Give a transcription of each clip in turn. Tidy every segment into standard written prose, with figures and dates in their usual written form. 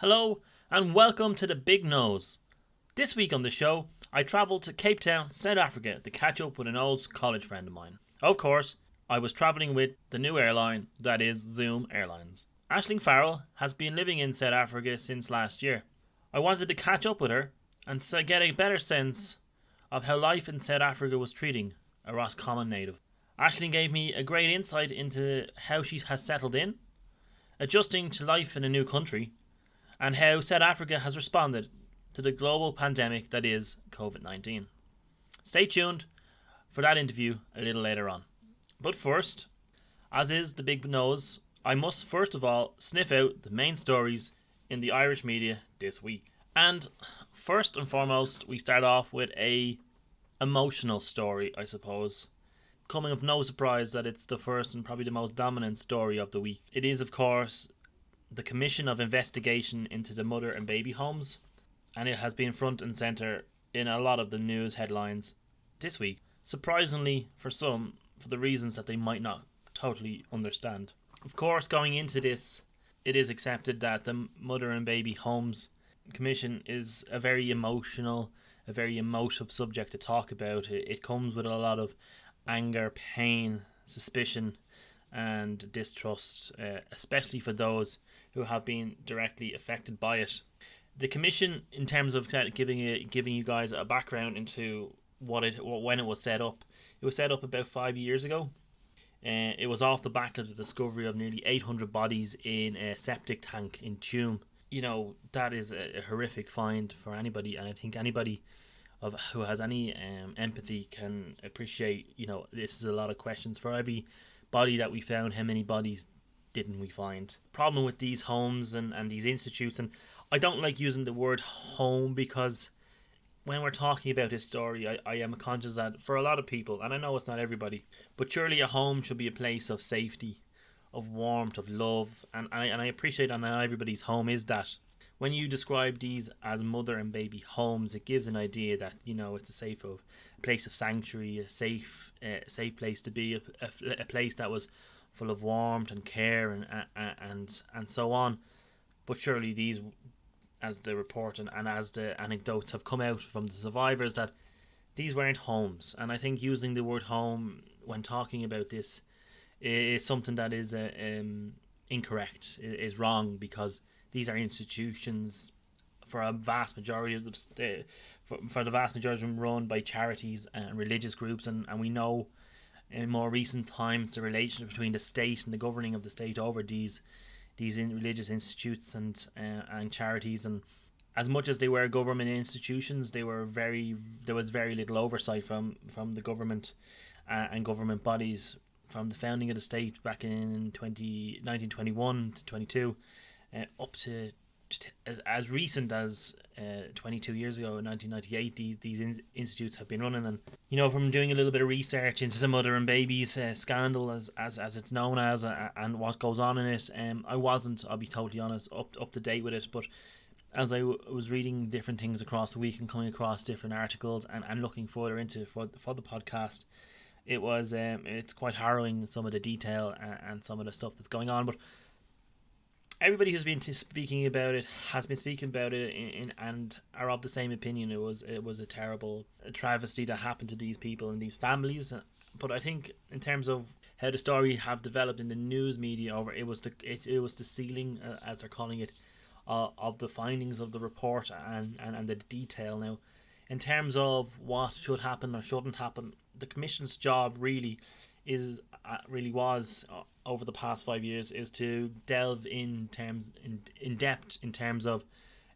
Hello and welcome to the Big Nose. This week on the show, I travelled to Cape Town, South Africa to catch up with an old college friend of mine. Of course, I was travelling with the new airline, that is Zoom Airlines. Aisling Farrell has been living in South Africa since last year. I wanted to catch up with her and get a better sense of how life in South Africa was treating a Roscommon native. Aisling gave me a great insight into how she has settled in, adjusting to life in a new country, and how South Africa has responded to the global pandemic that is COVID-19. Stay tuned for that interview a little later on. But first, as is the big nose, I must first of all sniff out the main stories in the Irish media this week. And first and foremost, we start off with a emotional story, I suppose. Coming of no surprise that it's the first and probably the most dominant story of the week. It is, of course, the Commission of Investigation into the Mother and Baby Homes, and it has been front and centre in a lot of the news headlines this week. Surprisingly for some, for the reasons that they might not totally understand. Of course, going into this, it is accepted that the Mother and Baby Homes Commission is a very emotional, a very emotive subject to talk about. It comes with a lot of anger, pain, suspicion and distrust, especially for those who have been directly affected by it. The commission, in terms of giving you guys a background into when it was set up about 5 years ago. It was off the back of the discovery of nearly 800 bodies in a septic tank in Tuam. You know, that is a horrific find for anybody, and I think anybody who has any empathy can appreciate. You know, this is a lot of questions for every body that we found. How many bodies didn't we find? Problem with these homes and these institutes, and I don't like using the word home because when we're talking about this story, I am conscious that for a lot of people, and I know it's not everybody, but surely a home should be a place of safety, of warmth, of love, and I appreciate that not everybody's home is that. When you describe these as mother and baby homes, it gives an idea that, you know, it's a place of sanctuary, a safe place to be, a place that was full of warmth and care and so on. But surely these, as the report and as the anecdotes have come out from the survivors, that these weren't homes. And I think using the word home when talking about this is something that is incorrect, is wrong, because these are institutions for a vast majority of for the vast majority of them run by charities and religious groups, and we know in more recent times the relationship between the state and the governing of the state over these religious institutes and charities. And as much as they were government institutions, there was very little oversight from the government and government bodies from the founding of the state back in 1921 to 22, up to as recent as 22 years ago, in 1998, these institutes have been running. And you know, from doing a little bit of research into the mother and babies scandal, as it's known as, and what goes on in it, I wasn't, I'll be totally honest, up to date with it. But as I was reading different things across the week and coming across different articles and looking further into for the podcast, it was it's quite harrowing, some of the detail and some of the stuff that's going on. But everybody who's been speaking about it has been speaking about it and are of the same opinion. It was a terrible travesty that happened to these people and these families. But I think in terms of how the story have developed in the news media over, it was the sealing, as they're calling it, of the findings of the report and the detail. Now, in terms of what should happen or shouldn't happen, the commission's job really was over the past 5 years is to delve in depth in terms of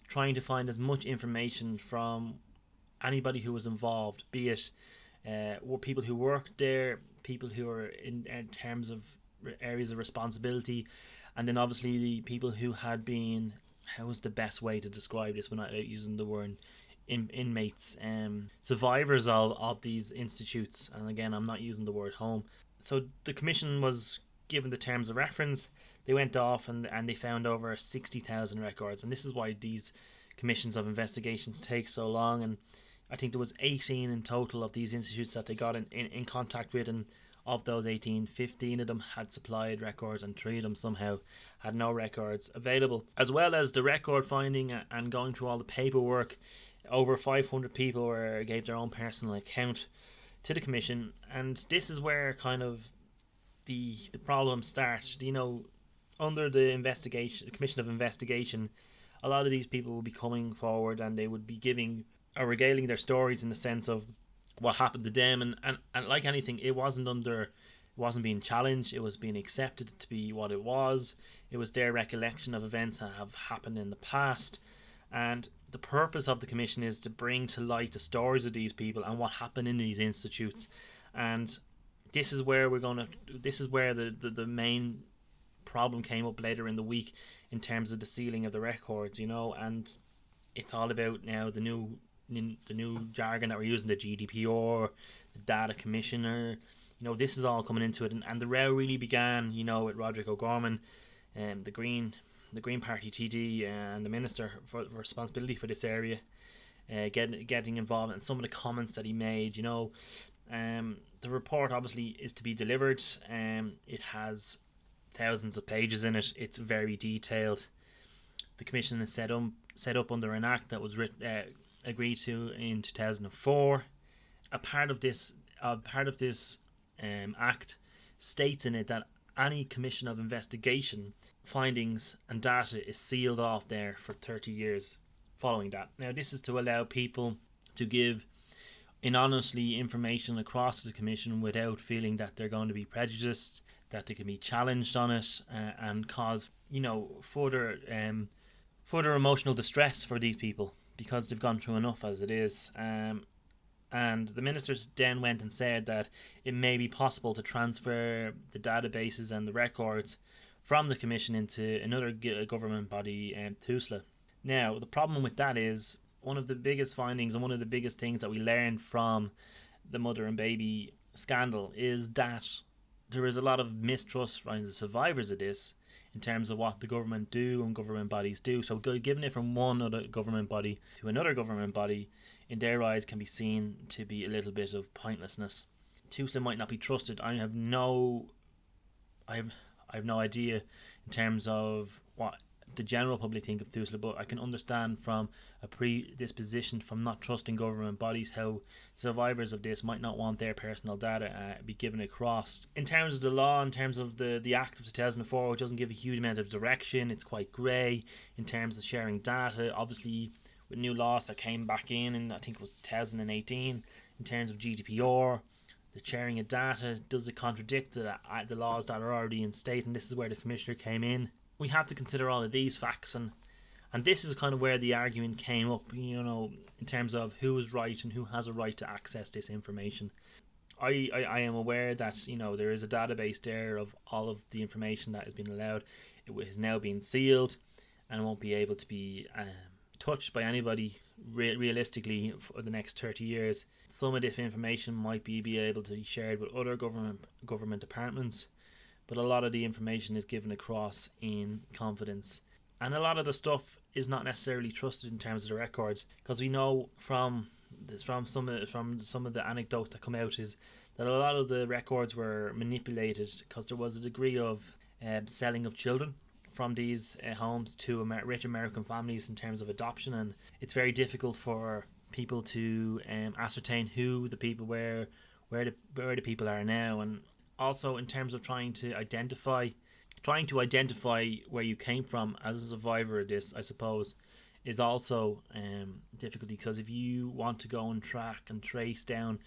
trying to find as much information from anybody who was involved, be it people who worked there, people who are in terms of areas of responsibility, and then obviously the people who had been, how is the best way to describe this without using the word inmates, survivors of these institutes. And again, I'm not using the word home. So the commission was given the terms of reference. They went off and they found over 60,000 records, and this is why these commissions of investigations take so long. And I think there was 18 in total of these institutes that they got in contact with, and Of those 18, 15 of them had supplied records, and 3 of them somehow had no records available. As well as the record finding and going through all the paperwork, over 500 people gave their own personal account to the commission, and this is where kind of the problems start. Under the commission of investigation, a lot of these people would be coming forward and they would be giving or regaling their stories in the sense of what happened to them, and like anything, it wasn't being challenged. It was being accepted to be what it was. It was their recollection of events that have happened in the past, and the purpose of the commission is to bring to light the stories of these people and what happened in these institutes. And this is where the main problem came up later in the week in terms of the sealing of the records, and it's all about now the new jargon that we're using, the GDPR, the data commissioner. This is all coming into it, and the row really began with Roderick O'Gorman, the Green Party TD and the Minister for responsibility for this area, getting involved in some of the comments that he made. The report obviously is to be delivered. It has thousands of pages in it. It's very detailed. The commission is set up under an act that was agreed to in 2004. A part of this act states in it that any commission of investigation findings and data is sealed off there for 30 years following that. Now, this is to allow people to give honestly information across the commission without feeling that they're going to be prejudiced, that they can be challenged on it, and cause further emotional distress for these people because they've gone through enough as it is. And the ministers then went and said that it may be possible to transfer the databases and the records from the commission into another government body, TUSLA. Now, the problem with that is one of the biggest findings and one of the biggest things that we learned from the mother and baby scandal is that there is a lot of mistrust from the survivors of this in terms of what the government do and government bodies do. So giving it from one other government body to another government body, in their eyes, can be seen to be a little bit of pointlessness. TUSLA might not be trusted. I have no idea in terms of what the general public think of TUSLA, but I can understand from a predisposition from not trusting government bodies how survivors of this might not want their personal data be given across. In terms of the law, in terms of the Act of 2004, it doesn't give a huge amount of direction. It's quite grey in terms of sharing data. Obviously, with new laws that came back in I think it was 2018, in terms of GDPR, the sharing of data, does it contradict the laws that are already in state? And this is where the Commissioner came in. We have to consider all of these facts, and this is kind of where the argument came up, in terms of who is right and who has a right to access this information. I am aware that there is a database there of all of the information that has been allowed. It has now been sealed and won't be able to be touched by anybody realistically for the next 30 years. Some of this information might be able to be shared with other government departments, but a lot of the information is given across in confidence, and a lot of the stuff is not necessarily trusted in terms of the records, because we know from some of the anecdotes that come out is that a lot of the records were manipulated because there was a degree of selling of children from these homes to rich American families in terms of adoption, and it's very difficult for people to ascertain who the people were, where the people are now, and also in terms of trying to identify where you came from as a survivor of this, I suppose, is also difficult, because if you want to go and track and trace down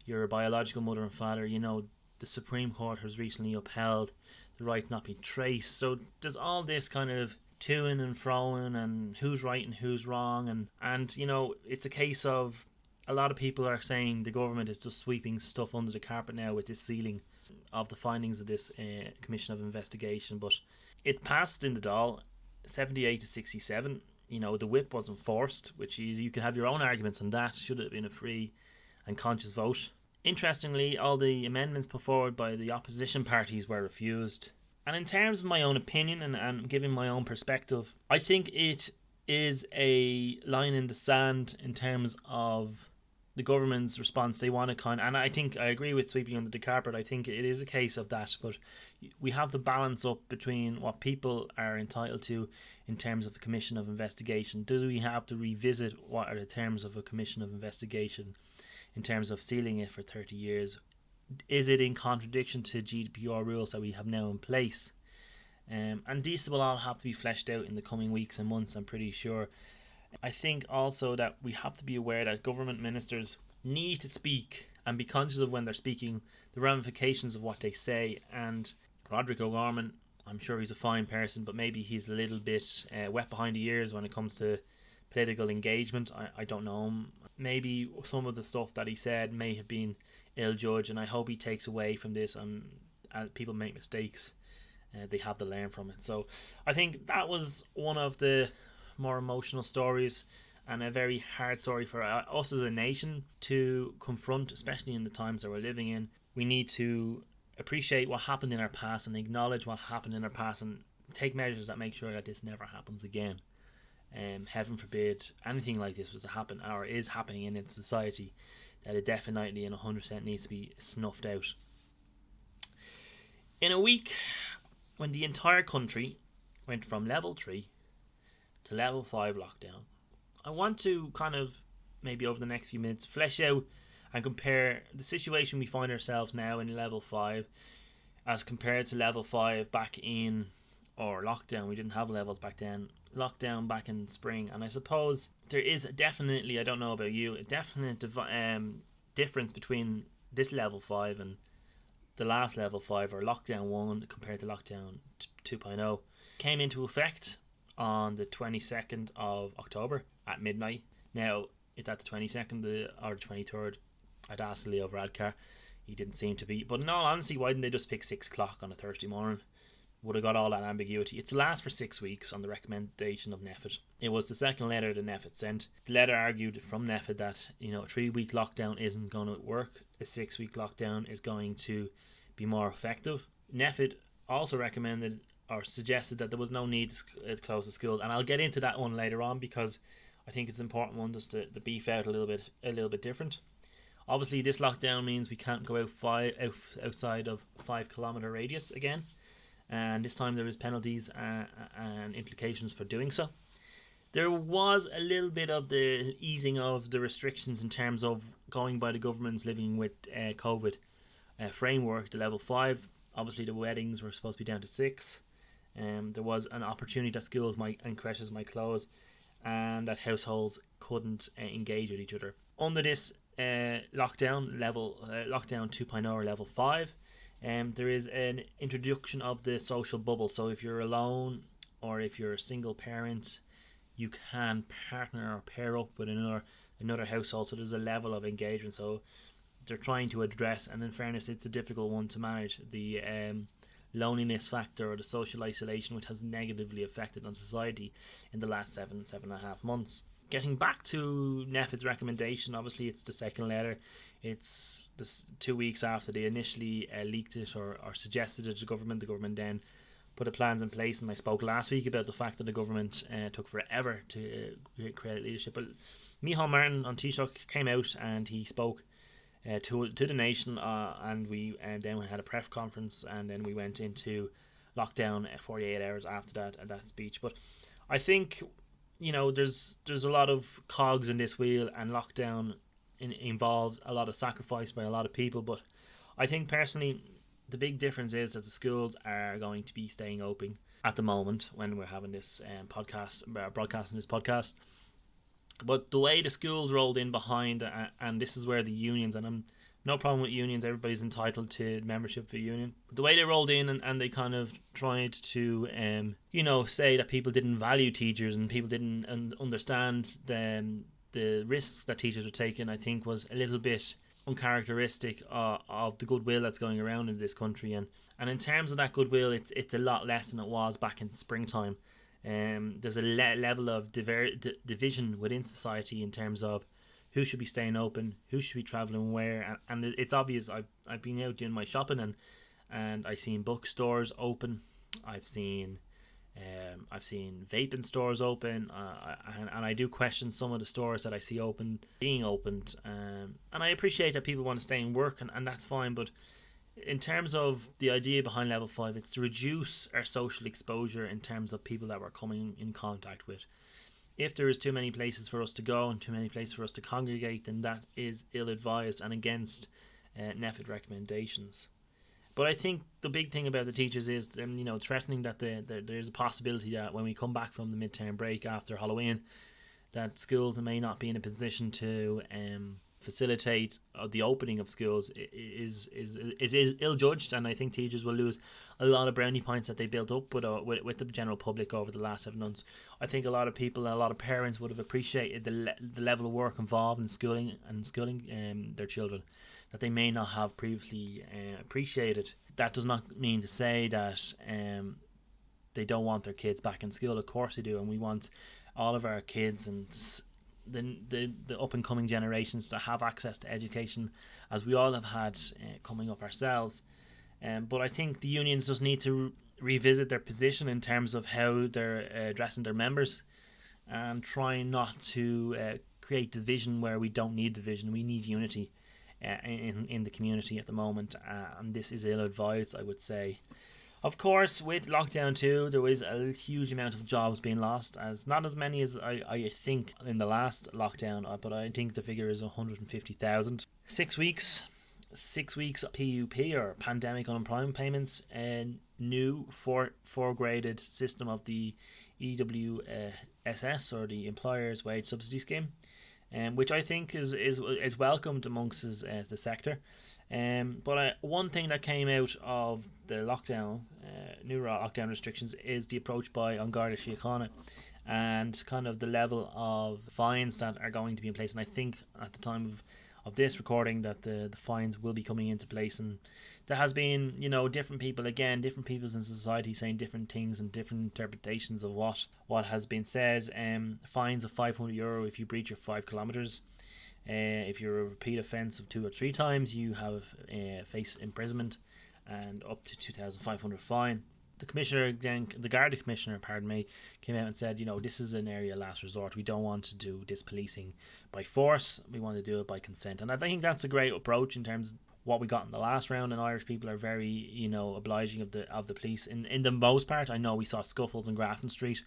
your biological mother and father, the Supreme Court has recently upheld the right not be traced. So there's all this kind of to-ing and fro-ing and who's right and who's wrong, and it's a case of a lot of people are saying the government is just sweeping stuff under the carpet now with this sealing of the findings of this Commission of Investigation. But it passed in the Dáil 78 to 67. The whip wasn't forced, which you can have your own arguments on that. Should it have been a free and conscious vote? Interestingly, all the amendments put forward by the opposition parties were refused. And in terms of my own opinion and giving my own perspective, I think it is a line in the sand in terms of the government's response, they want to and I think I agree with sweeping under the carpet. I think it is a case of that, but we have the balance up between what people are entitled to in terms of a commission of investigation. Do we have to revisit what are the terms of a commission of investigation in terms of sealing it for 30 years? Is it in contradiction to GDPR rules that we have now in place? And these will all have to be fleshed out in the coming weeks and months, I'm pretty sure. I think also that we have to be aware that government ministers need to speak and be conscious of when they're speaking, the ramifications of what they say. And Roderick O'Gorman, I'm sure he's a fine person, but maybe he's a little bit wet behind the ears when it comes to political engagement. I don't know him. Maybe some of the stuff that he said may have been ill-judged, and I hope he takes away from this. And people make mistakes. They have to learn from it. So I think that was one of the more emotional stories and a very hard story for us as a nation to confront, especially in the times that we're living in. We need to appreciate what happened in our past and acknowledge what happened in our past and take measures that make sure that this never happens again. Heaven forbid anything like this was to happen or is happening in its society, that it definitely and 100% needs to be snuffed out. In a week when the entire country went from level 3 to level 5 lockdown, I want to kind of maybe over the next few minutes flesh out and compare the situation we find ourselves now in level 5 as compared to level 5 back in, or lockdown, we didn't have levels back then, lockdown back in spring. And I suppose there is definitely, I don't know about you, a definite difference between this level 5 and the last level 5 or lockdown 1 compared to lockdown 2.0. Came into effect on the 22nd of October at midnight. Now, it's at the 22nd or 23rd. I'd asked Leo Varadkar. He didn't seem to be. But in all honesty, why didn't they just pick 6 o'clock on a Thursday morning? Would have got all that ambiguity. It's last for 6 weeks on the recommendation of NPHET. It was the second letter that NPHET sent. The letter argued from NPHET that, a 3-week lockdown isn't going to work. A 6-week lockdown is going to be more effective. NPHET also recommended or suggested that there was no need to close the schools, and I'll get into that one later on because I think it's an important one just to beef out a little bit different. Obviously, this lockdown means we can't go outside of 5-kilometre radius again, and this time there is penalties and implications for doing so. There was a little bit of the easing of the restrictions in terms of going by the government's living with COVID framework, the level 5. Obviously, the weddings were supposed to be down to 6. There was an opportunity that schools and creches might close, and that households couldn't engage with each other. Under this lockdown 2.0 or level 5, there is an introduction of the social bubble. So if you're alone or if you're a single parent, you can partner or pair up with another household. So there's a level of engagement. So they're trying to address, and in fairness, it's a difficult one to manage, the loneliness factor or the social isolation, which has negatively affected on society in the last 7.5 months. Getting back to NPHET's recommendation, obviously it's the second letter. It's 2 weeks after they initially leaked it or suggested it to the government. The government then put the plans in place, and I spoke last week about the fact that the government took forever to create leadership. But Micheál Martin on Taoiseach came out and he spoke to the nation, and then we had a press conference, and then we went into lockdown 48 hours after that speech. But I think there's a lot of cogs in this wheel, and lockdown involves a lot of sacrifice by a lot of people. But I think personally the big difference is that the schools are going to be staying open at the moment when we're having this broadcasting this podcast. But the way the schools rolled in behind, and this is where the unions, and I'm no problem with unions, everybody's entitled to membership for a union. But the way they rolled in and they kind of tried to, say that people didn't value teachers and people didn't understand the risks that teachers were taking, I think was a little bit uncharacteristic of the goodwill that's going around in this country. And in terms of that goodwill, it's a lot less than it was back in springtime. There's a level of division within society in terms of who should be staying open, who should be travelling where, and it's obvious. I've been out doing my shopping and I've seen bookstores open, I've seen I've seen vaping stores open, and I do question some of the stores that I see being opened. And I appreciate that people want to stay and work, and that's fine. But in terms of the idea behind level 5, it's to reduce our social exposure in terms of people that we're coming in contact with. If there is too many places for us to go and too many places for us to congregate, then that is ill-advised and against NPHET recommendations. But I think the big thing about the teachers is, threatening that there's a possibility that when we come back from the midterm break after Halloween, that schools may not be in a position to facilitate the opening of schools is ill-judged, and I think teachers will lose a lot of brownie points that they built up with the general public over the last 7 months. I think a lot of people and a lot of parents would have appreciated the level of work involved in schooling their children that they may not have previously appreciated. That does not mean to say that they don't want their kids back in school. Of course they do, and we want all of our kids and the up and coming generations to have access to education, as we all have had coming up ourselves. But I think the unions just need to revisit their position in terms of how they're addressing their members, and try not to create division where we don't need division. We need unity in the community at the moment, and this is ill-advised, I would say. Of course, with lockdown 2, there was a huge amount of jobs being lost, as not as many as I think in the last lockdown, but I think the figure is 150,000. 6 weeks PUP, or pandemic unemployment payments, a new four-graded system of the EWSS, or the Employers Wage Subsidy Scheme, which I think is welcomed amongst the sector. But one thing that came out of the lockdown, new lockdown restrictions, is the approach by An Garda Síochána, and kind of the level of fines that are going to be in place. And I think at the time of this recording that the fines will be coming into place, and there has been different people in society saying different things and different interpretations of what has been said. Fines of €500 if you breach your 5 kilometres. If you're a repeat offence of 2 or 3 times, you have face imprisonment and up to 2,500 fine. The Garda Commissioner, came out and said, this is an area of last resort. We don't want to do this policing by force. We want to do it by consent. And I think that's a great approach in terms of what we got in the last round. And Irish people are very, obliging of the police. In the most part, I know we saw scuffles in Grafton Street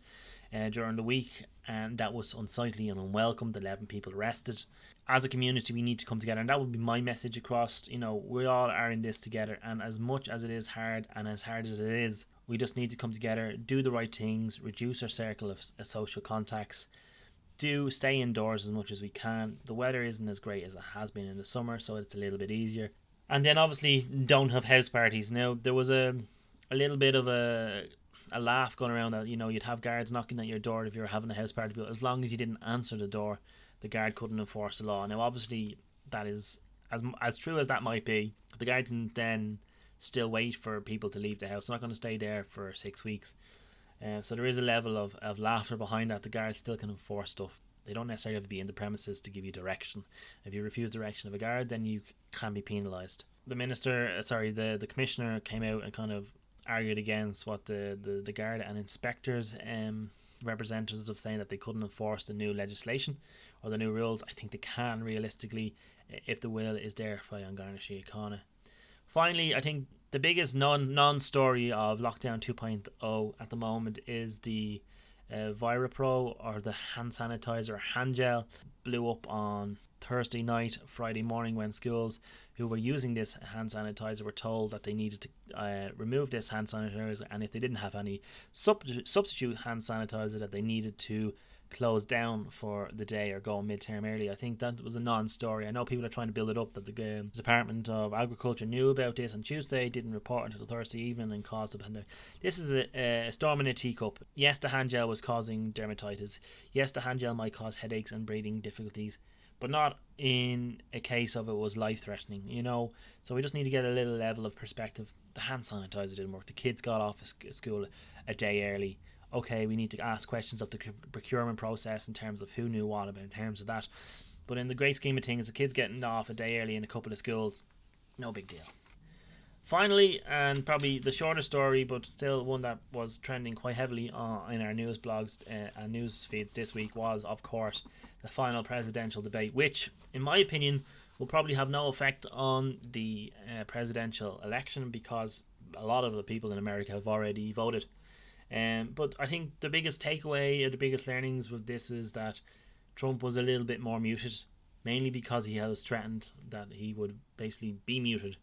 during the week, and that was unsightly and unwelcome. 11 people arrested. As a community, we need to come together, and that would be my message across. We all are in this together, and as much as it is hard, and as hard as it is, we just need to come together, do the right things, reduce our circle of social contacts, stay indoors as much as we can. The weather isn't as great as it has been in the summer, so it's a little bit easier. And then obviously don't have house parties. Now, there was a little bit of a laugh going around that you'd have guards knocking at your door if you were having a house party, but as long as you didn't answer the door, the guard couldn't enforce the law. Now obviously that is as true as that might be. The guard can then still wait for people to leave the house. They're not going to stay there for 6 weeks. So there is a level of laughter behind that. The guards still can enforce stuff. They don't necessarily have to be in the premises to give you direction. If you refuse direction of a guard, then you can be penalised. The commissioner came out and kind of argued against what the Garda and inspectors representatives of saying that they couldn't enforce the new legislation or the new rules. I think they can realistically, if the will is there by An Garda Síochána. Finally, I think the biggest non-story of Lockdown 2.0 at the moment is the ViraPro, or the hand sanitizer, hand gel, blew up on Thursday night, Friday morning, when schools who were using this hand sanitizer were told that they needed to remove this hand sanitizer, and if they didn't have any substitute hand sanitizer, that they needed to close down for the day or go midterm early. I think that was a non-story. I know people are trying to build it up that the Department of Agriculture knew about this on Tuesday, didn't report until Thursday evening, and caused the pandemic. This is a storm in a teacup. Yes, the hand gel was causing dermatitis. Yes, the hand gel might cause headaches and breathing difficulties, but not in a case of it was life-threatening, So we just need to get a little level of perspective. The hand sanitizer didn't work. The kids got off school a day early. Okay, we need to ask questions of the procurement process in terms of who knew what about in terms of that. But in the great scheme of things, the kids getting off a day early in a couple of schools, no big deal. Finally, and probably the shorter story, but still one that was trending quite heavily in our news blogs and news feeds this week, was, of course, the final presidential debate, which, in my opinion, will probably have no effect on the presidential election because a lot of the people in America have already voted. But I think the biggest takeaway or the biggest learnings with this is that Trump was a little bit more muted, mainly because he has threatened that he would basically be muted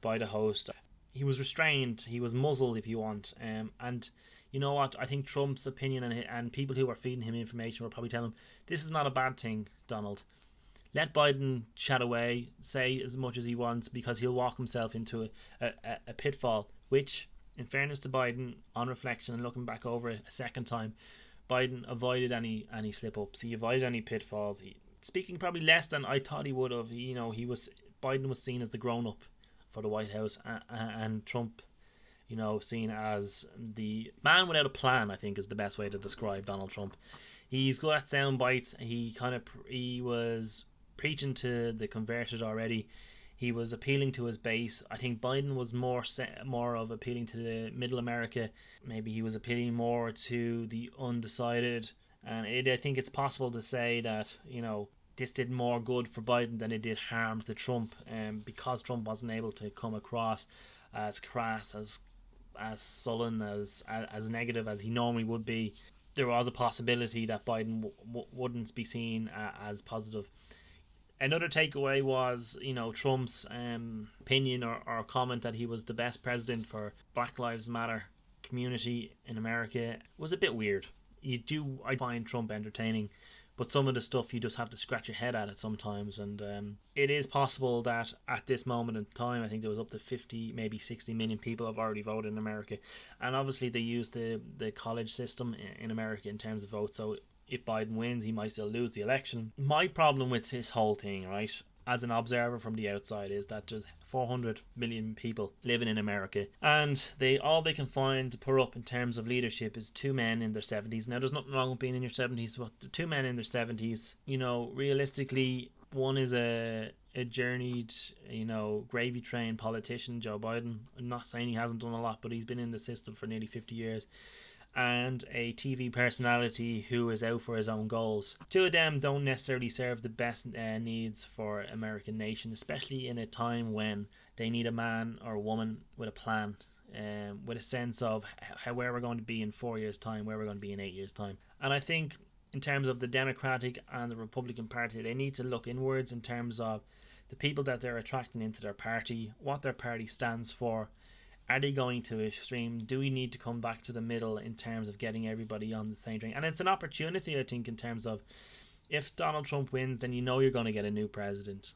by the host. He was restrained, he was muzzled, if you want. And you know what? I think Trump's opinion and people who are feeding him information will probably tell him, this is not a bad thing, Donald. Let Biden chat away, say as much as he wants, because he'll walk himself into a pitfall, which, in fairness to Biden, on reflection and looking back over it a second time, Biden avoided any slip-ups. He avoided any pitfalls. Speaking probably less than I thought he would have. Biden was seen as the grown-up for the White House, and Trump, seen as the man without a plan, I think is the best way to describe Donald Trump. He's good at sound bites. He was preaching to the converted already. He was appealing to his base. I think Biden was more of appealing to the middle America. Maybe he was appealing more to the undecided. And I think it's possible to say that, this did more good for Biden than it did harm to Trump, because Trump wasn't able to come across as crass, as sullen, as negative as he normally would be. There was a possibility that Biden wouldn't be seen as positive. Another takeaway was, Trump's opinion or comment that he was the best president for Black Lives Matter community in America was a bit weird. I find Trump entertaining, but some of the stuff you just have to scratch your head at it sometimes. And it is possible that at this moment in time, I think there was up to 50, maybe 60 million people have already voted in America. And obviously they use the college system in America in terms of votes. So if Biden wins, he might still lose the election. My problem with this whole thing, right, as an observer from the outside, is that there's 400 million people living in America, and all they can find to put up in terms of leadership is two men in their 70s. Now, there's nothing wrong with being in your 70s, but the two men in their 70s, realistically, one is a journeyed, gravy train politician, Joe Biden. I'm not saying he hasn't done a lot, but he's been in the system for nearly 50 years. And a TV personality who is out for his own goals. Two of them don't necessarily serve the best needs for American nation, especially in a time when they need a man or a woman with a plan, with a sense of where we're going to be in 4 years' time, where we're going to be in 8 years' time. And I think in terms of the Democratic and the Republican Party, they need to look inwards in terms of the people that they're attracting into their party, what their party stands for. Are they going to extreme? Do we need to come back to the middle in terms of getting everybody on the same train? And it's an opportunity, I think, in terms of if Donald Trump wins, then you're going to get a new president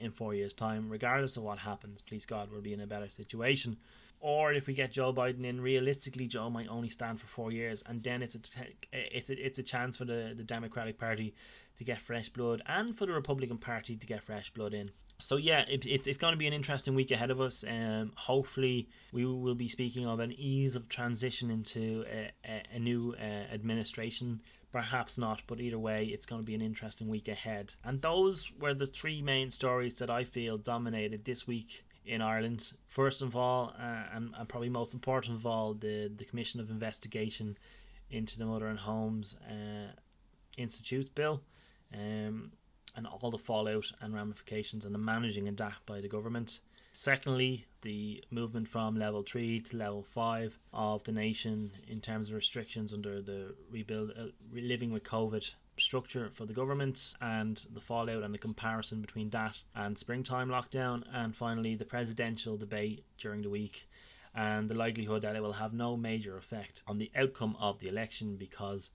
in 4 years' time. Regardless of what happens, please God, we'll be in a better situation. Or if we get Joe Biden in, realistically, Joe might only stand for 4 years, and then it's a chance for the Democratic Party to get fresh blood and for the Republican Party to get fresh blood in. So yeah, it's going to be an interesting week ahead of us. Hopefully we will be speaking of an ease of transition into a new administration. Perhaps not, but either way, it's going to be an interesting week ahead. And those were the three main stories that I feel dominated this week in Ireland. First of all, and probably most important of all, the Commission of Investigation into the Mother and Homes Institute bill. And all the fallout and ramifications and the managing of that by the government. Secondly, the movement from level 3 to level 5 of the nation in terms of restrictions under the living with COVID structure for the government, and the fallout and the comparison between that and springtime lockdown. And finally, the presidential debate during the week and the likelihood that it will have no major effect on the outcome of the election, because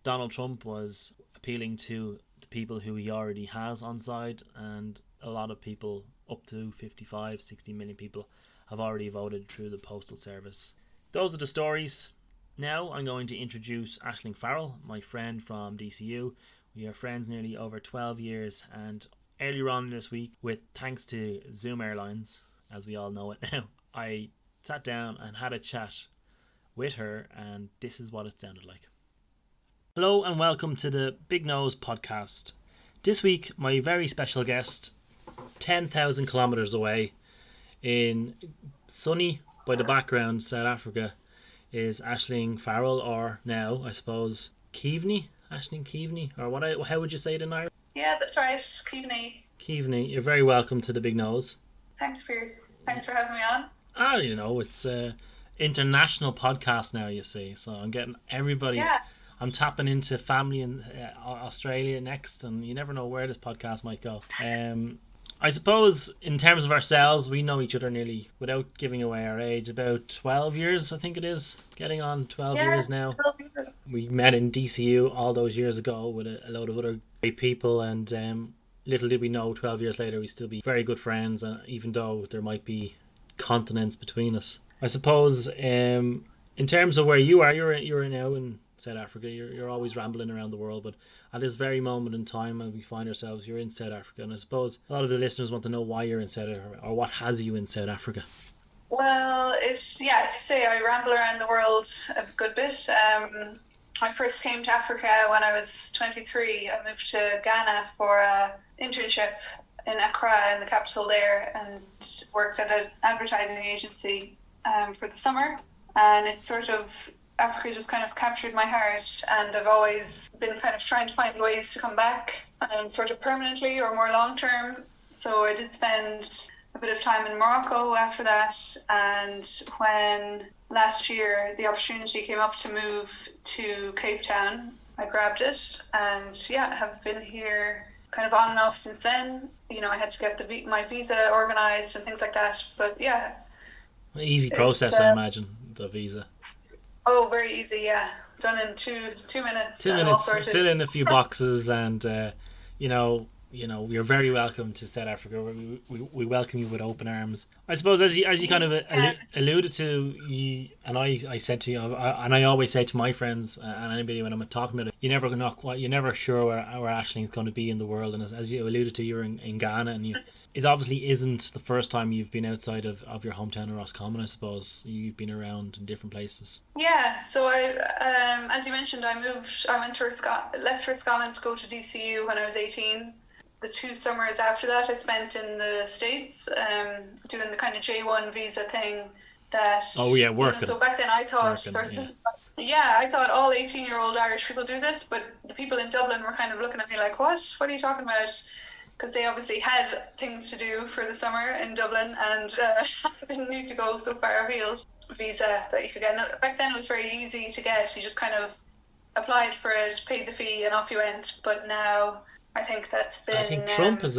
Donald Trump was appealing to the people who he already has on side, and a lot of people, up to 55-60 million people, have already voted through the postal service. Those are the stories. Now I'm going to introduce Aisling Farrell, my friend from DCU. We are friends nearly over 12 years, and earlier on this week, with thanks to Zoom Airlines, as we all know it now, I sat down and had a chat with her, and this is what it sounded like. Hello and welcome to the Big Nose podcast. This week, my very special guest, 10,000 kilometers away In sunny, by the background, South Africa is Aisling Farrell, or now, I suppose, Keaveney? Aisling Keaveney? Or how would you say it in Irish? Yeah, that's right. Keaveney. Keaveney, you're very welcome to the Big Nose. Thanks, Pierce. Thanks for having me on. It's a international podcast now, you see. So I'm getting everybody. Yeah. I'm tapping into family in Australia next, and you never know where this podcast might go. I suppose in terms of ourselves, we know each other nearly, without giving away our age, about 12 years, I think it is. Getting on 12 Yeah, years now. 12 years. We met in DCU all those years ago with a load of other great people, and little did we know 12 years later we'd still be very good friends, even though there might be continents between us. I suppose in terms of where you are, you're now in South Africa. You're always rambling around the world, but at this very moment in time, when we find ourselves, you're in South Africa, and I suppose a lot of the listeners want to know why you're in South Africa, or what has you in South Africa. Well, as you say, I ramble around the world a good bit. I first came to Africa when I was 23. I moved to Ghana for an internship in Accra, in the capital there, and worked at an advertising agency for the summer. And it's sort of, Africa just kind of captured my heart, and I've always been kind of trying to find ways to come back, sort of permanently or more long term. So I did spend a bit of time in Morocco after that, and when last year the opportunity came up to move to Cape Town, I grabbed it, and have been here kind of on and off since then. I had to get my visa organised and things like that, but yeah. Easy process, I imagine, the visa. Oh, very easy, yeah. Done in two minutes. 2 minutes, fill in a few boxes, and you're very welcome to South Africa. We welcome you with open arms. I suppose as you kind of alluded to, and I said to you, and I always say to my friends and anybody when I'm talking about it, you're never sure where Aisling is going to be in the world. And as you alluded to, you're in Ghana, and it obviously isn't the first time you've been outside of your hometown of Roscommon. I suppose you've been around in different places. Yeah, so I, as you mentioned, I went to left Roscommon to go to DCU when I was 18. The 2 summers after that I spent in the States, doing the kind of J1 visa thing that... Oh yeah, working. So back then I thought I thought all 18-year-old Irish people do this, but the people in Dublin were kind of looking at me like, what are you talking about? Because they obviously had things to do for the summer in Dublin, and didn't need to go so far afield. Visa that you could get. Back then it was very easy to get. You just kind of applied for it, paid the fee, and off you went. But now I think that's been... I think Trump has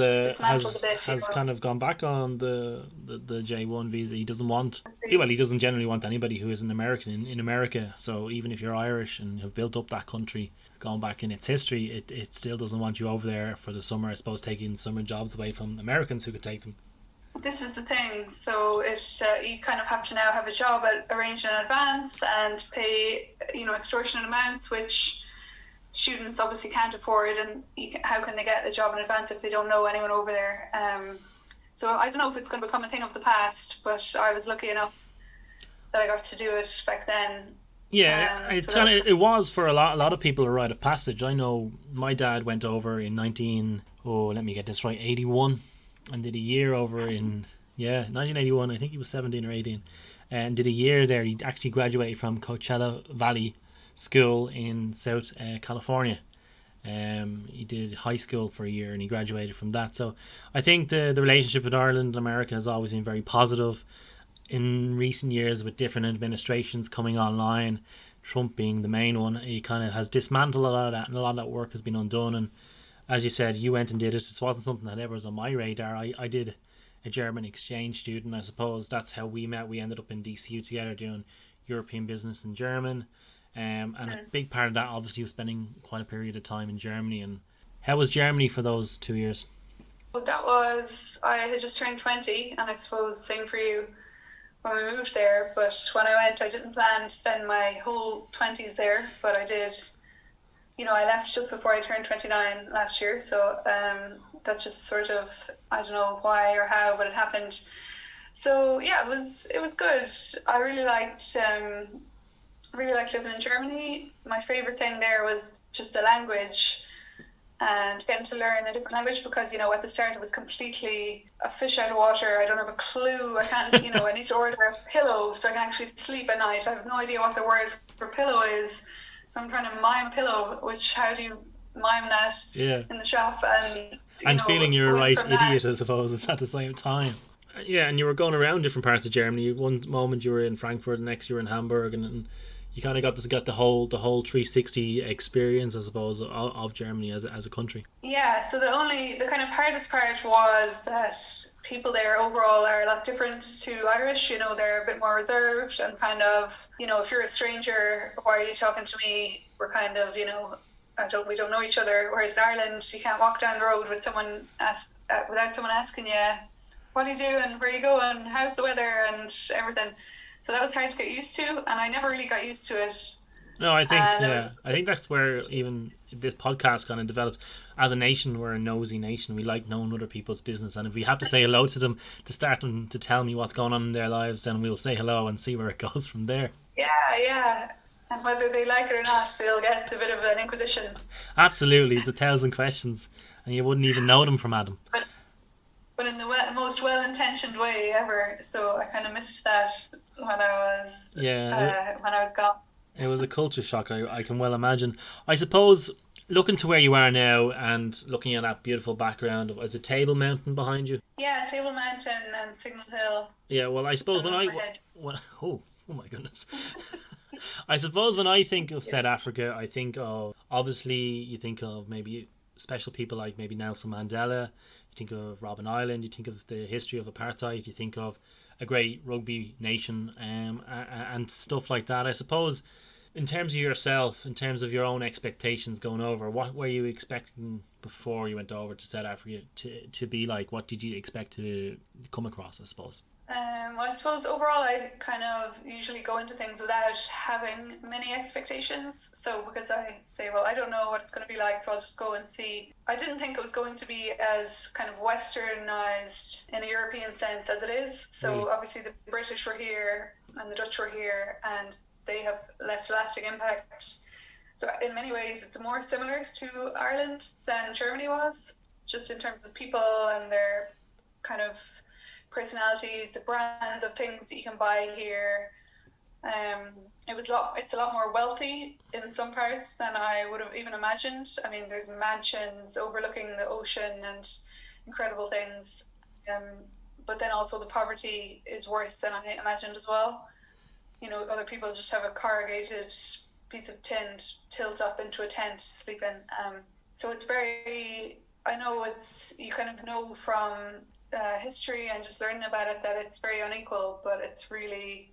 kind of gone back on the J1 visa. He doesn't want... Well, he doesn't generally want anybody who is an American in America. So even if you're Irish and have built up that country, gone back in its history, it still doesn't want you over there for the summer, I suppose, taking summer jobs away from Americans who could take them. This is the thing. So you kind of have to now have a job arranged in advance and pay, extortionate amounts, which students obviously can't afford, and how can they get a job in advance if they don't know anyone over there? So I don't know if it's going to become a thing of the past, but I was lucky enough that I got to do it back then. Yeah, it was for a lot of people a rite of passage. I know my dad went over in 81, and did a year over in 1981. I think he was 17 or 18, and did a year there. He actually graduated from Coachella Valley School in South California. He did high school for a year and he graduated from that. So I think the relationship with Ireland and America has always been very positive. In recent years, with different administrations coming online, Trump being the main one, he kind of has dismantled a lot of that, and a lot of that work has been undone. And as you said, you went and did it. It wasn't something that ever was on my radar. I did a German exchange student. I suppose that's how we met. We ended up in DCU together doing European business in German. And a big part of that obviously was spending quite a period of time in Germany. And how was Germany for those 2 years? Well, I had just turned 20, and I suppose same for you when we moved there. But when I went, I didn't plan to spend my whole 20s there, but I did. I left just before I turned 29 last year, so that's just sort of, I don't know why or how, but it happened. So yeah, it was good. I really liked living in Germany. My favorite thing there was just the language, and getting to learn a different language because, at the start it was completely a fish out of water. I don't have a clue. I can't, I need to order a pillow so I can actually sleep at night. I have no idea what the word for pillow is. So I'm trying to mime pillow, which how do you mime that in the shop? And feeling you're a right idiot, that, I suppose, at the same time. Yeah, and you were going around different parts of Germany. One moment you were in Frankfurt, the next you were in Hamburg, and you kind of got to get the whole 360 experience, I suppose, of Germany as a country. Yeah, so the kind of hardest part was that people there overall are a lot different to Irish. They're a bit more reserved and kind of, if you're a stranger, why are you talking to me? We're kind of, we don't know each other. Whereas in Ireland, you can't walk down the road with someone without someone asking you, what are you doing? Where are you going? How's the weather? And everything. So that was hard to get used to, and I never really got used to it. No, I think that's where even this podcast kind of develops. As a nation, we're a nosy nation. We like knowing other people's business, and if we have to say hello to them to start them to tell me what's going on in their lives, then we'll say hello and see where it goes from there. Yeah. And whether they like it or not, they'll get a bit of an inquisition. Absolutely, the 1,000 questions, and you wouldn't even know them from Adam. But in the most well-intentioned way ever. So I kind of missed that when I was gone. It was a culture shock, I can well imagine. I suppose, looking to where you are now and looking at that beautiful background, is it Table Mountain behind you? Yeah, Table Mountain and Signal Hill. Yeah, well, I suppose oh my goodness. I suppose when I think of South Africa, I think of, obviously, you think of maybe special people like maybe Nelson Mandela. You think of Robben Island, you think of the history of apartheid, you think of a great rugby nation, and stuff like that. I suppose, in terms of yourself, in terms of your own expectations going over, what were you expecting before you went over to South Africa to be like? What did you expect to come across, I suppose? Well, I suppose overall I kind of usually go into things without having many expectations. So because I say, well, I don't know what it's going to be like, so I'll just go and see. I didn't think it was going to be as kind of westernized in a European sense as it is. So obviously the British were here and the Dutch were here, and they have left lasting impact. So in many ways it's more similar to Ireland than Germany was, just in terms of people and their kind of personalities, the brands of things that you can buy here. It's a lot more wealthy in some parts than I would have even imagined. I mean, there's mansions overlooking the ocean and incredible things. But then also the poverty is worse than I imagined as well. Other people just have a corrugated piece of tin tilt up into a tent to sleep in. So it's I know you kind of know from history and just learning about it that it's very unequal, but it's really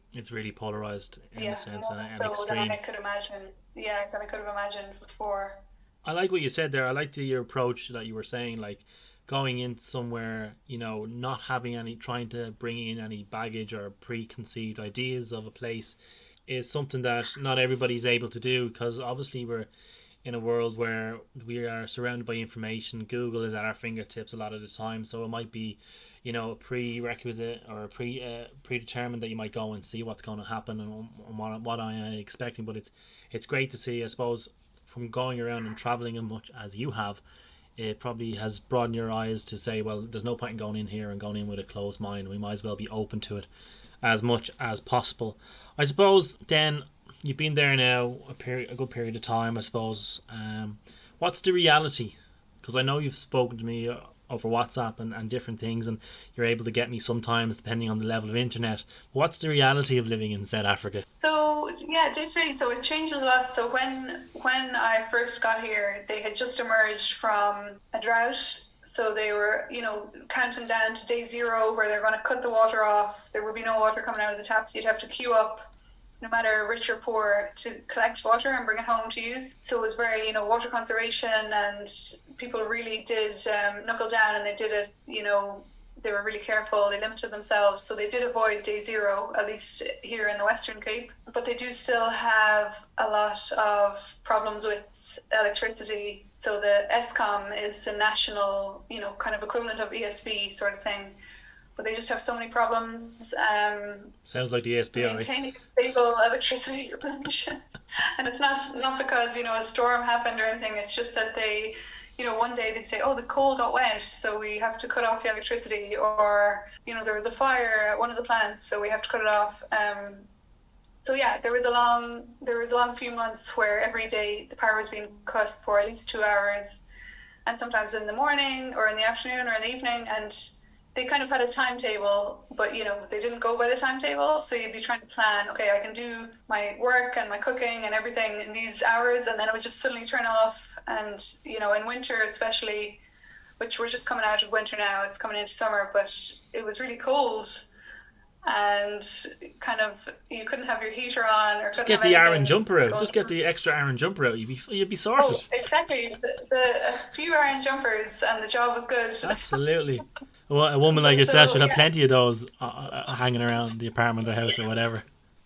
polarized in a sense, and so extreme. Than I could imagine. Yeah, than I could have imagined before. I like what you said there. I like your approach that you were saying, like going in somewhere, not having trying to bring in any baggage or preconceived ideas of a place is something that not everybody's able to do, because obviously we're in a world where we are surrounded by information. Google is at our fingertips a lot of the time, so it might be, a prerequisite or predetermined that you might go and see what's going to happen and what I am expecting. But it's great to see, I suppose, from going around and traveling as much as you have. It probably has broadened your eyes to say, well, there's no point in going in here and going in with a closed mind. We might as well be open to it as much as possible. I suppose then, you've been there now a good period of time, I suppose. What's the reality? Because I know you've spoken to me over WhatsApp and different things, and you're able to get me sometimes depending on the level of internet. What's the reality of living in South Africa? So yeah, definitely. So it changes a lot. So when I first got here, they had just emerged from a drought. So they were, counting down to day zero, where they're going to cut the water off. There would be no water coming out of the taps. You'd have to queue up, no matter rich or poor, to collect water and bring it home to use. So it was very, water conservation, and people really did knuckle down, and they did it, they were really careful. They limited themselves. So they did avoid day zero, at least here in the Western Cape. But they do still have a lot of problems with electricity. So the ESCOM is the national, kind of equivalent of ESB sort of thing. But they just have so many problems. Sounds like the SBI. Maintaining stable electricity production. And it's not because, a storm happened or anything. It's just that they, one day they'd say, oh, the coal got wet, so we have to cut off the electricity, or, there was a fire at one of the plants, so we have to cut it off. So yeah, there was a long few months where every day the power was being cut for at least 2 hours, and sometimes in the morning or in the afternoon or in the evening, and they kind of had a timetable, but they didn't go by the timetable. So you'd be trying to plan, okay, I can do my work and my cooking and everything in these hours, and then it would just suddenly turn off. And in winter especially, which we're just coming out of winter now, it's coming into summer, but it was really cold, and kind of you couldn't have your heater on, or Just couldn't get have the Aran anything jumper out. going. Just get the extra Aran jumper out. You'd be sorted. Oh, exactly. A few iron jumpers and the job was good. Absolutely. Well, a woman like yourself So should have yeah, plenty of those hanging around the apartment or house or whatever.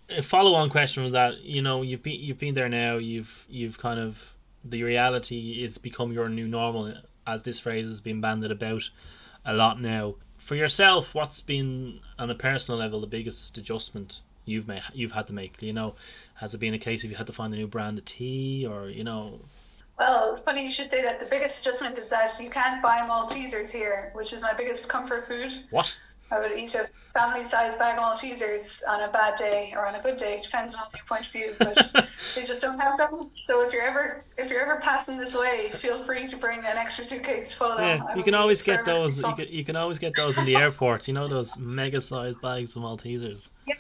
A follow-on question was that you've been there now. You've kind of, the reality is become your new normal, as this phrase has been bandied about a lot now. For yourself, what's been, on a personal level, the biggest adjustment you've had to make? Has it been a case of you had to find a new brand of tea, or well, funny you should say that. The biggest adjustment is that you can't buy Maltesers here, which is my biggest comfort food. what? I would eat a family-sized bag of Maltesers on a bad day or on a good day, depending on your point of view. But they just don't have them. So if you're ever passing this way, feel free to bring an extra suitcase full of them. Yeah, I you will can be always get forever those. grateful. You can always get those in the airport. Those mega-sized bags of Maltesers. Yeah,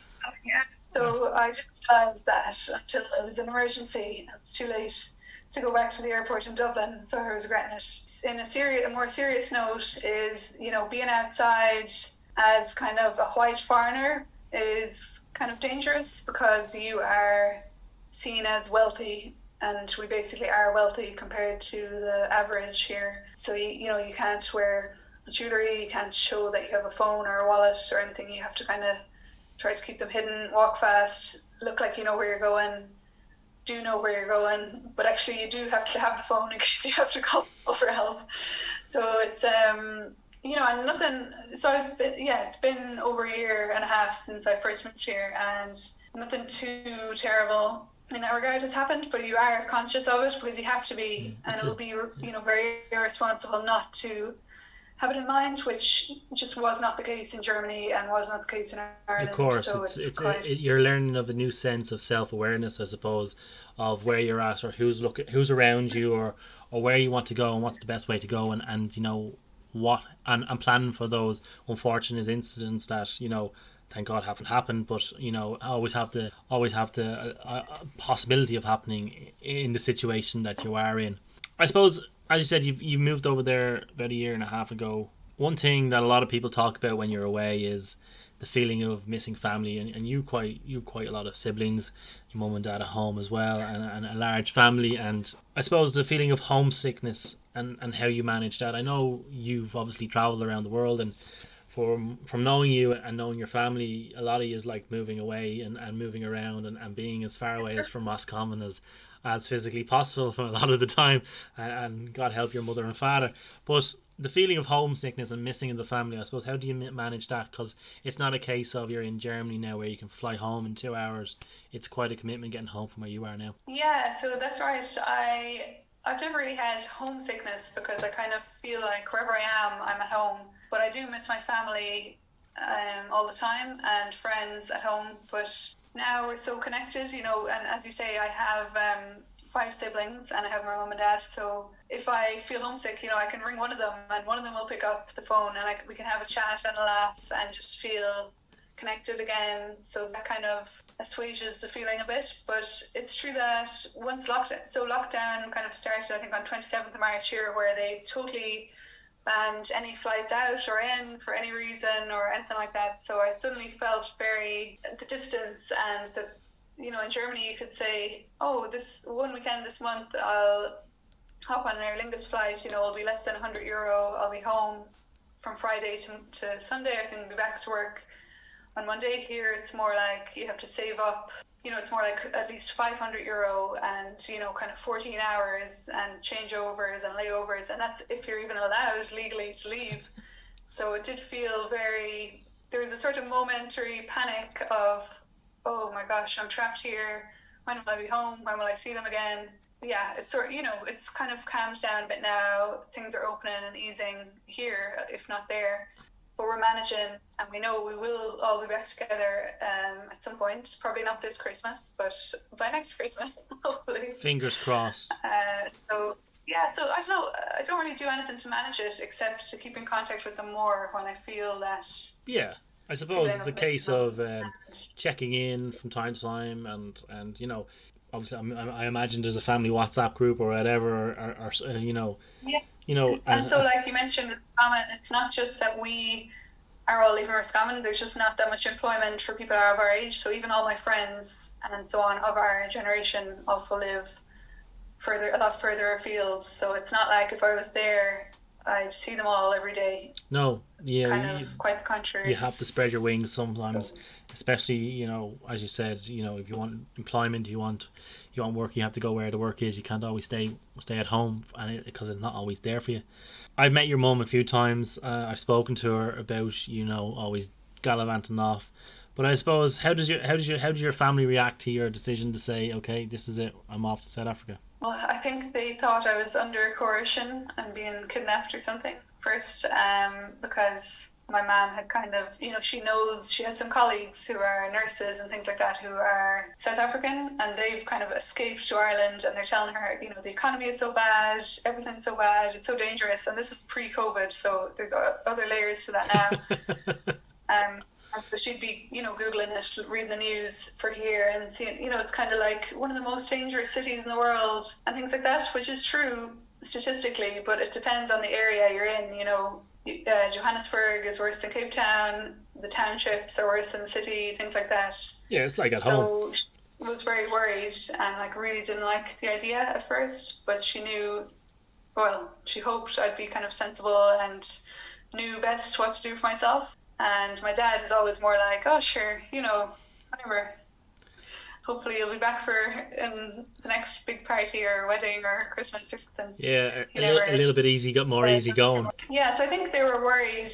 yeah. So I didn't realize that until it was an emergency. It was too late to go back to the airport in Dublin, so I was regretting it. A more serious note is, being outside as kind of a white foreigner is kind of dangerous, because you are seen as wealthy, and we basically are wealthy compared to the average here. So you can't wear jewelry, you can't show that you have a phone or a wallet or anything. You have to kind of try to keep them hidden, walk fast, look like you know where you're going, do know where you're going, but actually you do have to have the phone in case you have to call for help. So it's and nothing. So it's been over a year and a half since I first moved here, and nothing too terrible in that regard has happened. But you are conscious of it, because you have to be, and it will be very irresponsible not to have it in mind, which just was not the case in Germany and was not the case in Ireland. Of course, So you're learning of a new sense of self-awareness, I suppose, of where you're at, or who's around you, or where you want to go, and what's the best way to go, and what, and planning for those unfortunate incidents that thank God haven't happened, but always have the possibility of happening in the situation that you are in. I suppose, as you said, you moved over there about a year and a half ago. One thing that a lot of people talk about when you're away is the feeling of missing family, and you quite a lot of siblings, your mum and dad at home as well, and a large family, and I suppose the feeling of homesickness and how you manage that. I know you've obviously travelled around the world, and from knowing you and knowing your family, a lot of you is like moving away and moving around, and being as far away as from Roscommon as physically possible for a lot of the time, and God help your mother and father. But the feeling of homesickness and missing in the family, I suppose, how do you manage that? Because it's not a case of you're in Germany now where you can fly home in 2 hours. It's quite a commitment getting home from where you are now. Yeah, so that's right. I've never really had homesickness, because I kind of feel like wherever I am, I'm at home. But I do miss my family all the time, and friends at home. But now we're so connected, and as you say, I have 5 siblings, and I have my mum and dad. So if I feel homesick, I can ring one of them, and one of them will pick up the phone, and we can have a chat and a laugh and just feel connected again. So that kind of assuages the feeling a bit. But it's true that once lockdown kind of started, I think on 27th of March here, where they totally banned any flights out or in for any reason or anything like that. So I suddenly felt the distance, and that in Germany you could say, oh, this one weekend this month I'll hop on an Aer Lingus flight, it'll be less than €100, I'll be home from Friday to Sunday, I can be back to work on Monday. Here it's more like you have to save up, it's more like at least €500 and, kind of 14 hours and changeovers and layovers, and that's if you're even allowed legally to leave. So it did feel there was a sort of momentary panic of, oh my gosh, I'm trapped here, when will I be home, when will I see them again? yeah, it's sort it's kind of calmed down a bit now. Things are opening and easing here, if not there. But we're managing, and we know we will all be back together at some point. Probably not this Christmas, but by next Christmas, hopefully. Fingers crossed. So yeah, so I don't know. I don't really do anything to manage it except to keep in contact with them more when I feel that Yeah, I suppose feeling it's a of missing case them. of checking in from time to time, and obviously I imagine there's a family WhatsApp group or whatever, or Yeah, you know, and so like you mentioned, Roscommon, it's not just that we are all leaving Roscommon. There's just not that much employment for people of our age. So even all my friends and so on of our generation also live a lot further afield. So it's not like if I was there, I'd see them all every day. no, yeah, Kind of quite the you contrary. have to spread your wings sometimes, So especially as you said, if you want employment, you want work, you have to go where the work is. You can't always stay at home, and because it's not always there for you. I've met your mum a few times. I've spoken to her about always gallivanting off. But I suppose how did your family react to your decision to say, okay, this is it, I'm off to South Africa? well, I think they thought I was under coercion and being kidnapped or something first, because my mom had kind of, she knows she has some colleagues who are nurses and things like that who are South African, and they've kind of escaped to Ireland, and they're telling her, the economy is so bad, everything's so bad, it's so dangerous, and this is pre-COVID, so there's other layers to that now. And so she'd be, Googling it, reading the news for here and seeing, it's kind of like one of the most dangerous cities in the world and things like that, which is true statistically, but it depends on the area you're in. Johannesburg is worse than Cape Town, the townships are worse than the city, things like that. Yeah, it's like at home. So she was very worried and like really didn't like the idea at first, but she knew, well, she hoped I'd be kind of sensible and knew best what to do for myself. And my dad is always more like, oh, sure, whatever. Hopefully you'll be back for in the next big party or wedding or Christmas or something. Yeah, He a never little bit easy, got more easy going. Yeah, so I think they were worried.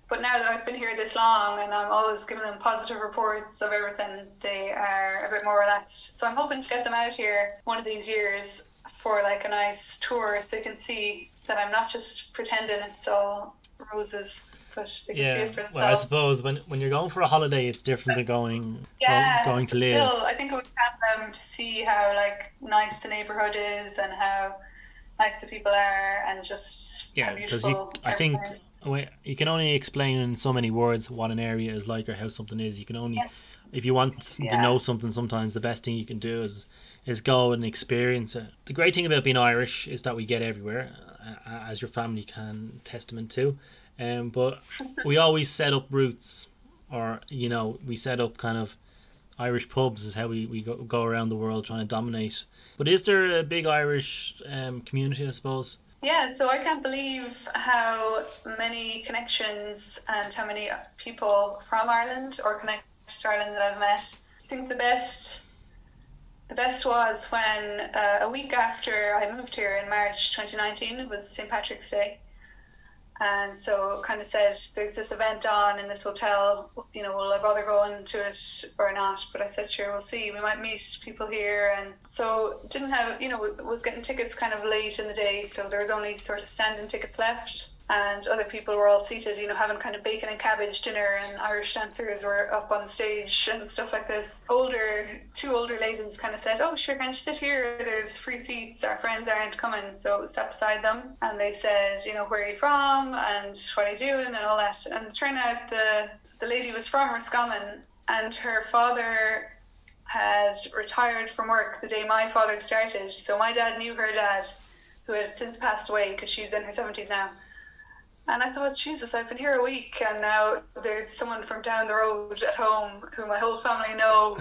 But now that I've been here this long and I'm always giving them positive reports of everything, they are a bit more relaxed. So I'm hoping to get them out here one of these years for like a nice tour so they can see that I'm not just pretending it's all roses, but they can see Yeah, it for well, I themselves. suppose when you're going for a holiday, it's different than Yeah, going to but live. still, I think it would help them to see how like nice the neighborhood is and how nice the people are and just how Yeah, because beautiful I think everything is. you can only explain in so many words what an area is like or how something is. You can only, Yeah, if you want to yeah, know something, sometimes the best thing you can do is go and experience it. The great thing about being Irish is that we get everywhere, as your family can testament to. But we always set up routes, or we set up kind of Irish pubs is how we go around the world trying to dominate. But is there a big Irish community, I suppose? yeah. So I can't believe how many connections and how many people from Ireland or connected to Ireland that I've met. I think the best was when a week after I moved here in March 2019, it was St. Patrick's Day. And so kind of said, there's this event on in this hotel, will I bother going to it or not? But I said, sure, we'll see. We might meet people here. And so didn't have, was getting tickets kind of late in the day. So there was only sort of standing tickets left. And other people were all seated, having kind of bacon and cabbage dinner, and Irish dancers were up on stage and stuff like this. Two older ladies kind of said, oh, sure, can you sit here? There's free seats. Our friends aren't coming. So sat beside them. And they said, where are you from? And what are you doing? And all that. And it turned out the lady was from Roscommon, and her father had retired from work the day my father started. So my dad knew her dad, who had since passed away because she's in her 70s now. And I thought, Jesus, I've been here a week, and now there's someone from down the road at home who my whole family know.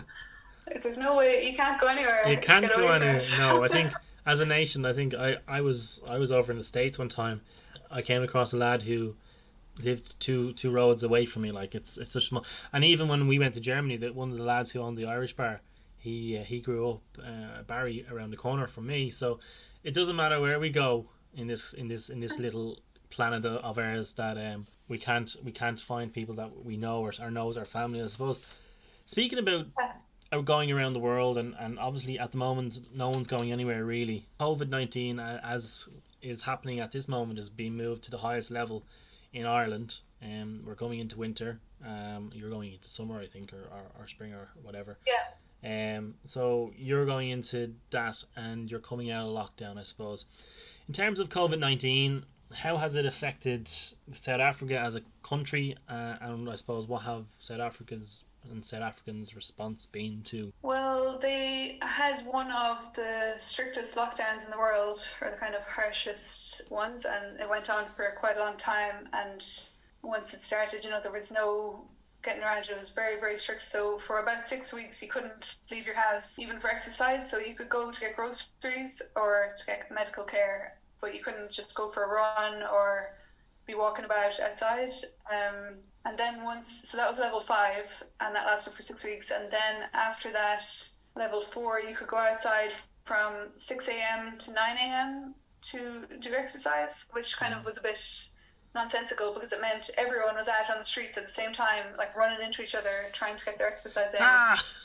There's no way, you can't go You anywhere to can't get go away from anywhere. No, I it. think as a nation, I think I was over in the States one time. I came across a lad who lived two roads away from me. Like it's such small. And even when we went to Germany, that one of the lads who owned the Irish bar, he grew up Barry around the corner from me. So it doesn't matter where we go in this little planet of ours that we can't find people that we know or knows our family. I suppose. Speaking about are going around the world, and obviously at the moment no one's going anywhere really. COVID-19, as is happening at this moment, is being moved to the highest level in Ireland. We're going into winter. You're going into summer, I think, or spring or whatever. Yeah. So you're going into that, and you're coming out of lockdown, I suppose. In terms of COVID-19, how has it affected South Africa as a country? And I suppose what have South Africans' response been to? Well, they had one of the strictest lockdowns in the world, or the kind of harshest ones, and it went on for quite a long time. And once it started, there was no getting around it. It was very, very strict. So for about 6 weeks, you couldn't leave your house, even for exercise. So you could go to get groceries or to get medical care, but you couldn't just go for a run or be walking about outside. And then so that was level 5, and that lasted for 6 weeks. And then after that, level 4, you could go outside from 6 a.m. to 9 a.m. to do exercise, which kind of was a bit nonsensical because it meant everyone was out on the streets at the same time, like running into each other, trying to get their exercise in.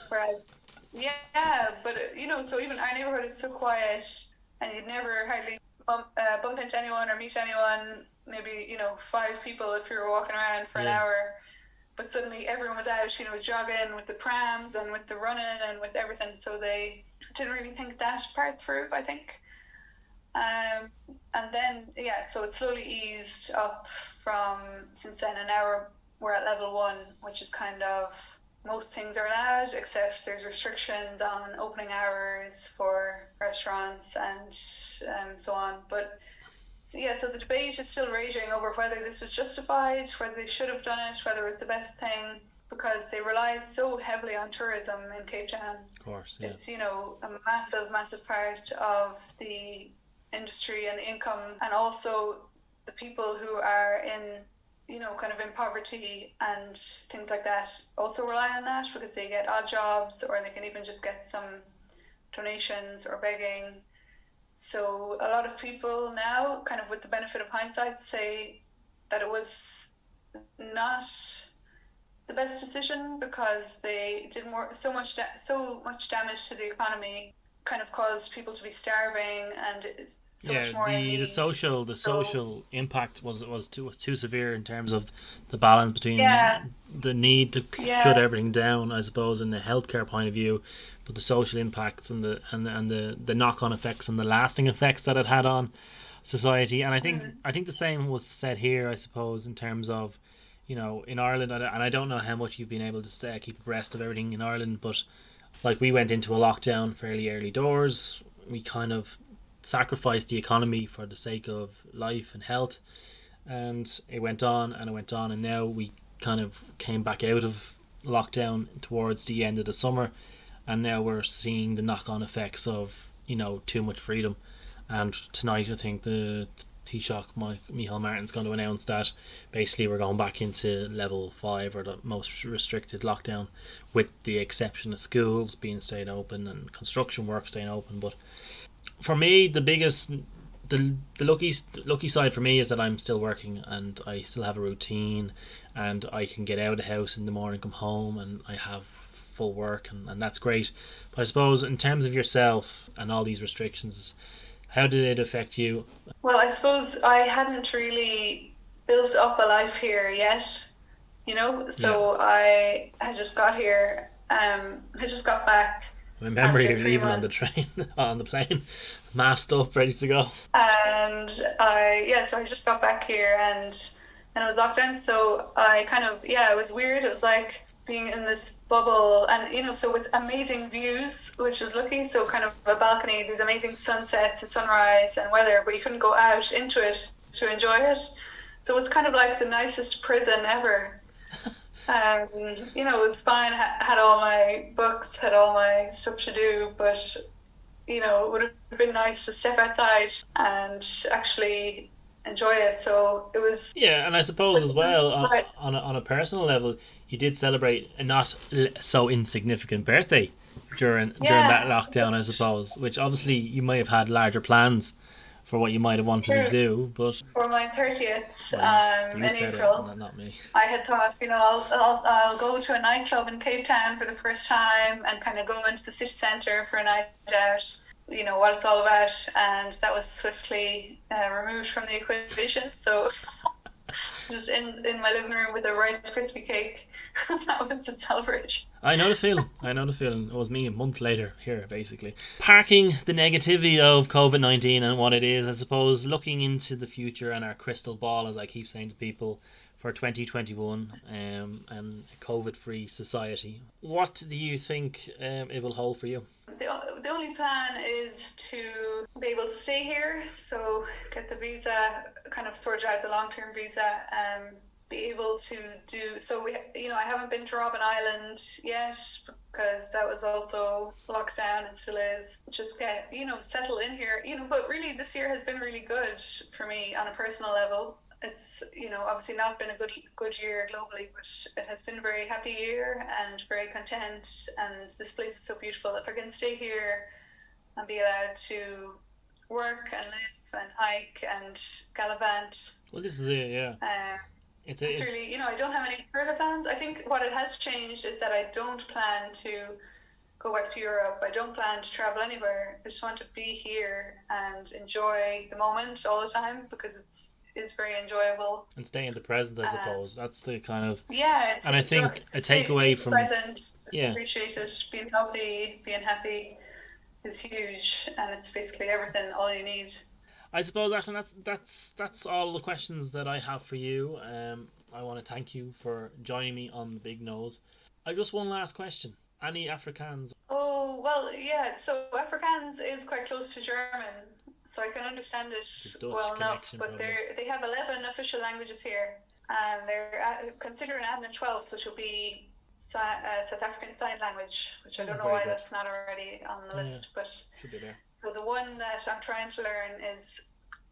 Whereas, yeah, but so even our neighborhood is so quiet, and you'd never hardly bump into anyone or meet anyone. Maybe 5 people if you were walking around for an hour, but suddenly everyone was out, jogging with the prams and with the running and with everything. So they didn't really think that part through, I think. And then so it slowly eased up since then, and now we're at level 1, which is kind of most things are allowed, except there's restrictions on opening hours for restaurants and so on. But so the debate is still raging over whether this was justified, whether they should have done it, whether it was the best thing, because they rely so heavily on tourism in Cape Town. Of course, yeah. It's, a massive, massive part of the industry and the income, and also the people who are in, kind of in poverty and things like that also rely on that, because they get odd jobs, or they can even just get some donations or begging. So a lot of people now, kind of with the benefit of hindsight, say that it was not the best decision, because they did so much damage to the economy, kind of caused people to be starving, and much more in need. The social impact was too severe in terms of the balance between the need to shut everything down, I suppose, in the healthcare point of view, but the social impacts and the knock-on effects and the lasting effects that it had on society. And I think the same was said here, I suppose, in terms of in Ireland, and I don't know how much you've been able to keep abreast of everything in Ireland, but like we went into a lockdown fairly early doors. We kind of sacrificed the economy for the sake of life and health, and it went on and it went on, and now we kind of came back out of lockdown towards the end of the summer, and now we're seeing the knock-on effects of too much freedom. And tonight I think the Taoiseach Micheál Martin's going to announce that basically we're going back into level 5, or the most restricted lockdown, with the exception of schools being staying open and construction work staying open. But for me, the lucky side for me is that I'm still working, and I still have a routine, and I can get out of the house in the morning, come home, and I have full work, and that's great. But I suppose in terms of yourself and all these restrictions, how did it affect you? Well, I suppose I hadn't really built up a life here yet, so I had just got here, I just got back. I remember you leaving on the plane, masked up, ready to go. And so I just got back here, and it was lockdown, so I kind of, it was weird. It was like being in this bubble, and so with amazing views, which was lucky, so kind of a balcony, these amazing sunsets and sunrise and weather, but you couldn't go out into it to enjoy it. So it was kind of like the nicest prison ever. It was fine, had all my books, had all my stuff to do, but it would have been nice to step outside and actually enjoy it. So it was, and I suppose as well on a personal level, you did celebrate a not so insignificant birthday during that lockdown, I suppose, which obviously you may have had larger plans for what you might have wanted to True. do, but For my 30th well, you in said it, April, not me. I had thought, I'll go to a nightclub in Cape Town for the first time and kind of go into the city centre for a night out, what it's all about. And that was swiftly removed from the equation. So just in my living room with a Rice Krispie cake, that was the celebration. I know the feeling. It was me a month later here, basically. Parking the negativity of COVID-19 and what it is, I suppose, looking into the future and our crystal ball, as I keep saying to people, for 2021 and a COVID-free society. What do you think it will hold for you? The only plan is to be able to stay here, so get the visa, kind of sort out the long-term visa, be able to do so. I haven't been to Robben Island yet because that was also locked down and still is. Just get settle in here, but really this year has been really good for me on a personal level. It's obviously not been a good year globally, but it has been a very happy year and very content. And this place is so beautiful. If I can stay here and be allowed to work and live and hike and gallivant, Well, this is it, yeah. It's really, I don't have any further plans. I think what it has changed is that I don't plan to go back to Europe. I don't plan to travel anywhere. I just want to be here and enjoy the moment all the time because it's very enjoyable. And stay in the present, I suppose. That's the kind of... Yeah. And I think a takeaway from... present, appreciate it, being healthy, being happy is huge, and it's basically everything, all you need. I suppose, Aisling, that's all the questions that I have for you. I want to thank you for joining me on the Big Nose. I just one last question. Any Afrikaans? Oh, well, yeah. So Afrikaans is quite close to German, so I can understand it well enough. But they have 11 official languages here, and they're considering adding a 12th, which will be South African Sign Language, which I don't know why that's not already on the list, but should be there. So the one that I'm trying to learn is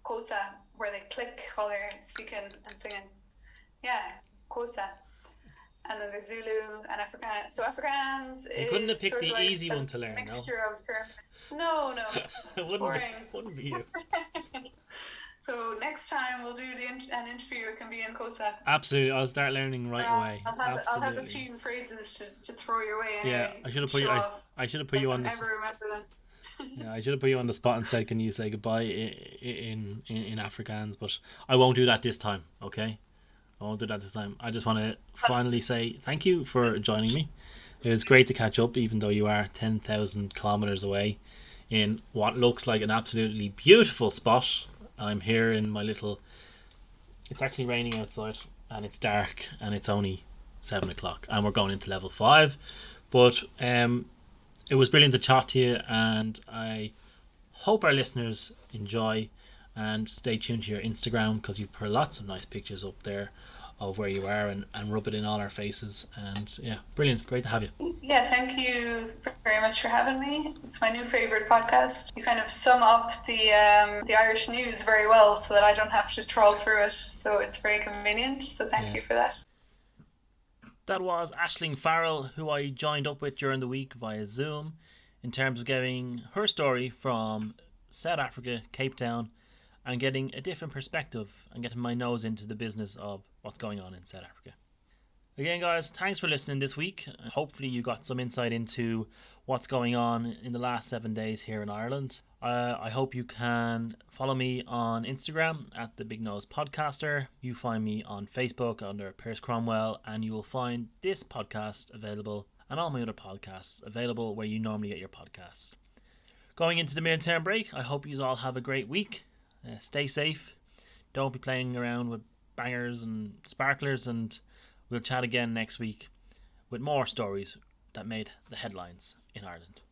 Kosa, where they click while they're speaking and singing. Yeah, Kosa. And then there's Zulu and Afrikaans. So Afrikaans is... You couldn't have picked the like easy one to learn, mixture of terms. No. It wouldn't be you. So next time we'll do an interview. It can be in Kosa. Absolutely, I'll start learning right away. I'll have a few phrases to throw your way. Anyway, yeah, I should have put you on this. Never remember them. Yeah, I should have put you on the spot and said, "Can you say goodbye in Afrikaans?" But I won't do that this time. Okay, I won't do that this time. I just want to finally say thank you for joining me. It was great to catch up, even though you are 10,000 kilometers away, in what looks like an absolutely beautiful spot. I'm here in my little... It's actually raining outside and it's dark and it's only 7 o'clock and we're going into level 5. But it was brilliant to chat to you, and I hope our listeners enjoy, and stay tuned to your Instagram because you've put lots of nice pictures up there of where you are and rub it in all our faces. And yeah, brilliant. Great to have you. Yeah, thank you very much for having me. It's my new favourite podcast. You kind of sum up the Irish news very well so that I don't have to trawl through it. So it's very convenient. So thank you for that. That was Aisling Farrell, who I joined up with during the week via Zoom in terms of giving her story from South Africa, Cape Town, and getting a different perspective and getting my nose into the business of what's going on in South Africa. Again, guys, thanks for listening this week. Hopefully you got some insight into what's going on in the last 7 days here in Ireland. I hope you can follow me on Instagram at the Big Nose Podcaster. You find me on Facebook under Pierce Cromwell, and you will find this podcast available and all my other podcasts available where you normally get your podcasts. Going into the midterm break, I hope you all have a great week. Stay safe. Don't be playing around with bangers and sparklers, and we'll chat again next week with more stories that made the headlines in Ireland.